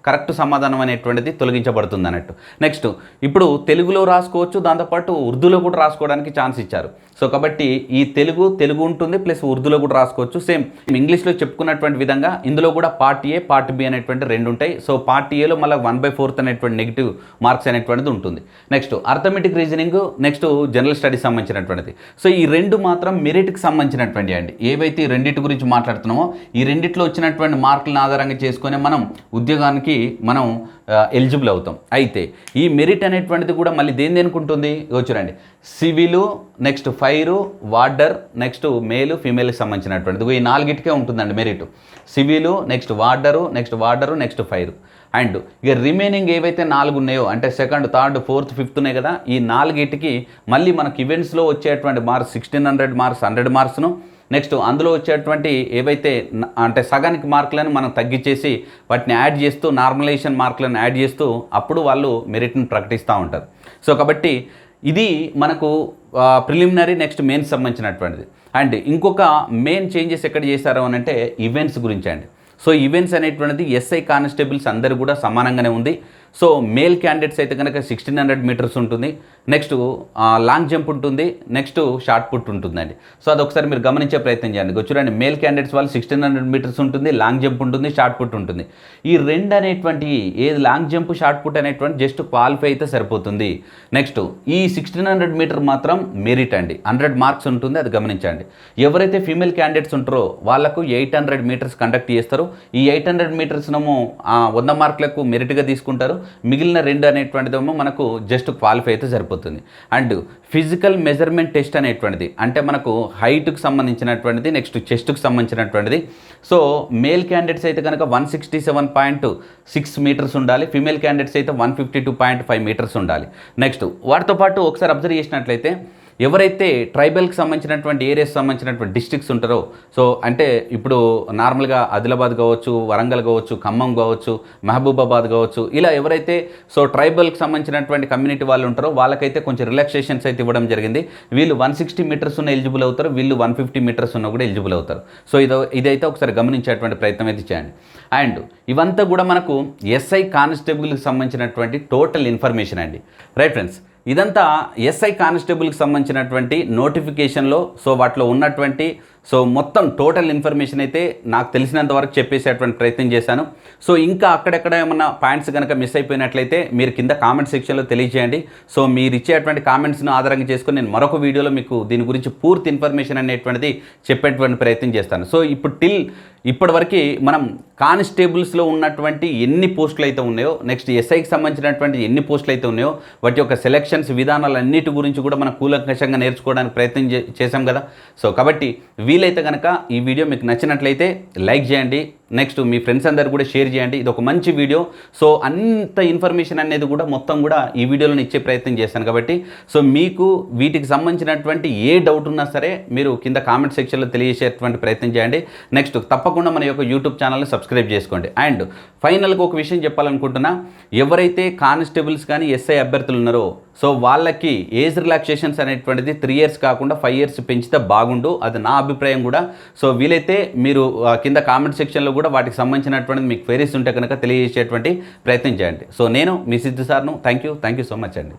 కరెక్ట్ సమాధానం అనేటువంటిది తొలగించబడుతుంది అన్నట్టు. నెక్స్ట్ ఇప్పుడు తెలుగులో రాసుకోవచ్చు, దాంతోపాటు ఉర్దూలో కూడా రాసుకోవడానికి ఛాన్స్ ఇచ్చారు. సో కాబట్టి ఈ తెలుగు ఉంటుంది ప్లస్ ఉర్దూలో కూడా రాసుకోవచ్చు. సేమ్ ఇంగ్లీష్లో చెప్పుకున్నటువంటి విధంగా ఇందులో కూడా పార్ట్ ఏ పార్ట్ బి అనేటువంటి 2 ఉంటాయి. సో పార్ట్ ఏలో మళ్ళీ 1/4 అనేటువంటి నెగిటివ్ మార్క్స్ అనేటువంటిది ఉంటుంది. Next arithmetic reasoning, next general studies సంబంధించినటువంటిది. సో ఈ 2 మాత్రం మెరిట్కి సంబంధించినటువంటి అండి. ఏవైతే ఈ రెండింటి గురించి మాట్లాడుతున్నామో ఈ రెండిట్లో వచ్చినటువంటి మార్కులను ఆధారంగా చేసుకొని మనం ఉద్యోగానికి మనం ఎలిజిబుల్ అవుతాం. అయితే ఈ మెరిట్ అనేటువంటిది కూడా మళ్ళీ దేనికి ఉంటుంది చూడండి. Civil, next fire, warder, next మేలు ఫీమేల్కి సంబంధించినటువంటిది ఈ 4కే ఉంటుందండి merit. Civil, next warder, next fire. And ఇక రిమైనింగ్ ఏవైతే 4 ఉన్నాయో అంటే సెకండ్, థర్డ్, ఫోర్త్, ఫిఫ్త్ ఉన్నాయి కదా, ఈ 4కి మళ్ళీ మనకి ఈవెంట్స్లో వచ్చేటువంటి మార్క్స్ 1600 మార్క్స్, 100 మార్క్స్ను నెక్స్ట్ అందులో వచ్చేటువంటి ఏవైతే అంటే సగానికి మార్కులను మనం తగ్గించేసి వాటిని యాడ్ చేస్తూ నార్మలైజేషన్ మార్కులను యాడ్ చేస్తూ అప్పుడు వాళ్ళు మెరిట్ని ప్రకటిస్తూ ఉంటారు. సో కాబట్టి ఇది మనకు ప్రిలిమినరీ నెక్స్ట్ మెయిన్స్ సంబంధించినటువంటిది. అండ్ ఇంకొక మెయిన్ చేంజెస్ ఎక్కడ చేశారు అని అంటే ఈవెంట్స్ గురించి అండి. సో ఈవెంట్స్ అనేటువంటిది ఎస్ఐ కానిస్టేబుల్స్ అందరూ కూడా సమానంగానే ఉంది. సో మేల్ క్యాండిడేట్స్ అయితే కనుక 1600 మీటర్స్ ఉంటుంది, నెక్స్ట్ లాంగ్ జంప్ ఉంటుంది, నెక్స్ట్ షార్ట్ పుట్ ఉంటుందండి. సో అదొకసారి మీరు గమనించే ప్రయత్నం చేయండి. చూడండి మేల్ క్యాండిడేట్స్ వాళ్ళు 1600 మీటర్స్ ఉంటుంది, లాంగ్ జంప్ ఉంటుంది, షార్ట్ పుట్ ఉంటుంది. ఈ 2 అనేటువంటి ఏది లాంగ్ జంప్ షార్ట్ పుట్ అనేటువంటి జస్ట్ క్వాలిఫై అయితే సరిపోతుంది. నెక్స్ట్ ఈ 1600 మీటర్ మాత్రం మెరిట్ అండి, 100 మార్క్స్ ఉంటుంది, అది గమనించండి. ఎవరైతే ఫీమేల్ క్యాండిడేట్స్ ఉంటారో వాళ్ళకు 800 మీటర్స్ కండక్ట్ చేస్తారు. ఈ 800 మీటర్స్నేమో 100 మార్కులకు మెరిట్గా తీసుకుంటారు. మిగిలిన 2 అనేటువంటిదేమో మనకు జస్ట్ క్వాలిఫై అయితే సరిపోతుంది. అండ్ ఫిజికల్ మెజర్మెంట్ టెస్ట్ అనేటువంటిది అంటే మనకు హైట్కి సంబంధించినటువంటిది, నెక్స్ట్ చెస్ట్కి సంబంధించినటువంటిది. సో మేల్ క్యాండిడేట్స్ అయితే కనుక 167.6 మీటర్స్ ఉండాలి, ఫీమేల్ క్యాండిడేట్స్ అయితే 152.5 మీటర్స్ ఉండాలి. నెక్స్ట్ వాటితో పాటు ఒకసారి అబ్జర్వ్ చేసినట్లయితే ఎవరైతే ట్రైబల్కి సంబంధించినటువంటి ఏరియాస్ సంబంధించినటువంటి డిస్ట్రిక్ట్స్ ఉంటారో, సో అంటే ఇప్పుడు నార్మల్గా ఆదిలాబాద్ కావచ్చు, వరంగల్ కావచ్చు, ఖమ్మం కావచ్చు, మహబూబాబాద్ కావచ్చు, ఇలా ఎవరైతే సో ట్రైబల్కి సంబంధించినటువంటి కమ్యూనిటీ వాళ్ళు ఉంటారో వాళ్ళకైతే కొంచెం రిలాక్సేషన్స్ అయితే ఇవ్వడం జరిగింది. వీళ్ళు 160 మీటర్స్ ఉన్న ఎలిజిబుల్ అవుతారు, వీళ్ళు 150 మీటర్స్ ఉన్న కూడా ఎలిజిబుల్ అవుతారు. సో ఇదైతే ఒకసారి గమనించేటువంటి ప్రయత్నం అయితే చేయండి. అండ్ ఇవంతా కూడా మనకు ఎస్ఐ కానిస్టేబుల్కి సంబంధించినటువంటి టోటల్ ఇన్ఫర్మేషన్ అండి. రైట్ ఫ్రెండ్స్, ఇదంతా ఎస్ఐ కానిస్టేబుల్కి సంబంధించినటువంటి నోటిఫికేషన్లో సో వాటిలో ఉన్నటువంటి సో మొత్తం టోటల్ ఇన్ఫర్మేషన్ అయితే నాకు తెలిసినంత వరకు చెప్పేసేటువంటి ప్రయత్నం చేశాను. సో ఇంకా అక్కడెక్కడ ఏమన్నా పాయింట్స్ కనుక మిస్ అయిపోయినట్లయితే మీరు కింద కామెంట్ సెక్షన్లో తెలియజేయండి. సో మీరు ఇచ్చేటువంటి కామెంట్స్ను ఆధారంగా చేసుకొని నేను మరొక వీడియోలో మీకు దీని గురించి పూర్తి ఇన్ఫర్మేషన్ అనేటువంటిది చెప్పేటువంటి ప్రయత్నం చేస్తాను. సో ఇప్పటివరకు మనం కానిస్టేబుల్స్లో ఉన్నటువంటి ఎన్ని పోస్టులు అయితే ఉన్నాయో, నెక్స్ట్ ఎస్ఐకి సంబంధించినటువంటి ఎన్ని పోస్టులు అయితే ఉన్నాయో వాటి యొక్క సెలక్షన్స్ విధానాలన్నిటి గురించి కూడా మనం కూలంకషంగా నేర్చుకోవడానికి ప్రయత్నం చేశాం కదా. సో కాబట్టి వీలైతే కనుక ఈ వీడియో మీకు నచ్చినట్లయితే లైక్ చేయండి, నెక్స్ట్ మీ ఫ్రెండ్స్ అందరు కూడా షేర్ చేయండి. ఇది ఒక మంచి వీడియో. సో అంత ఇన్ఫర్మేషన్ అనేది కూడా మొత్తం కూడా ఈ వీడియోలో ఇచ్చే ప్రయత్నం చేస్తాను కాబట్టి సో మీకు వీటికి సంబంధించినటువంటి ఏ డౌట్ ఉన్నా సరే మీరు కింద కామెంట్ సెక్షన్లో తెలియజేసేటువంటి ప్రయత్నం చేయండి. నెక్స్ట్ తప్పకుండా మన యొక్క యూట్యూబ్ ఛానల్ని సబ్స్క్రైబ్ చేసుకోండి. అండ్ ఫైనల్గా ఒక విషయం చెప్పాలనుకుంటున్నా, ఎవరైతే కానిస్టేబుల్స్ కానీ ఎస్ఐ అభ్యర్థులు ఉన్నారో సో వాళ్ళకి ఏజ్ రిలాక్సేషన్స్ అనేటువంటిది 3 years కాకుండా 5 years పెంచితే బాగుండు, అది నా అభిప్రాయం కూడా. సో వీలైతే మీరు కింద కామెంట్ సెక్షన్లో కూడా వాటికి సంబంధించినటువంటి మీకు క్వెరీస్ ఉంటే కనుక తెలియజేసేటువంటి ప్రయత్నం చేయండి. సో నేను మీ సిద్ధు సార్ను థ్యాంక్ యూ సో మచ్ అండి.